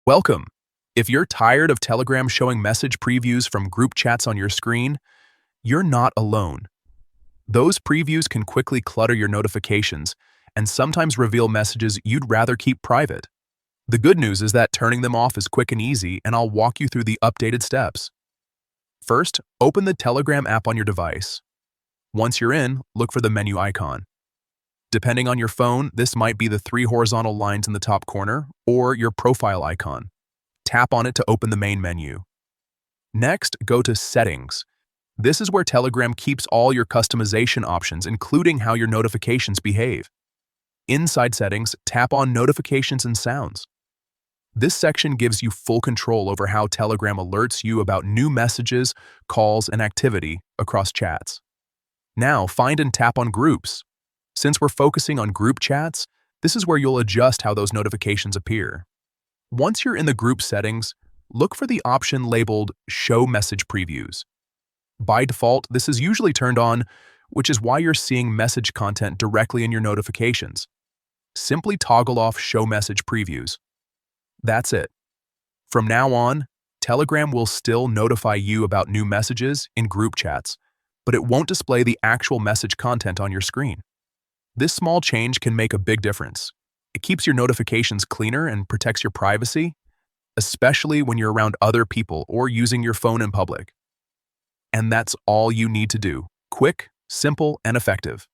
Welcome. If you're tired of Telegram showing message previews from group chats on your screen, you're not alone. Those previews can quickly clutter your notifications and sometimes reveal messages you'd rather keep private. The good news is that turning them off is quick and easy, and I'll walk you through the updated steps. First, open the Telegram app on your device. Once you're in, look for the menu icon. Depending on your phone, this might be the three horizontal lines in the top corner or your profile icon. Tap on it to open the main menu. Next, go to Settings. This is where Telegram keeps all your customization options, including how your notifications behave. Inside Settings, tap on Notifications and Sounds. This section gives you full control over how Telegram alerts you about new messages, calls, and activity across chats. Now, find and tap on Groups. Since we're focusing on group chats, this is where you'll adjust how those notifications appear. Once you're in the group settings, look for the option labeled Show Message Previews. By default, this is usually turned on, which is why you're seeing message content directly in your notifications. Simply toggle off Show Message Previews. That's it. From now on, Telegram will still notify you about new messages in group chats, but it won't display the actual message content on your screen. This small change can make a big difference. It keeps your notifications cleaner and protects your privacy, especially when you're around other people or using your phone in public. And that's all you need to do. Quick, simple, and effective.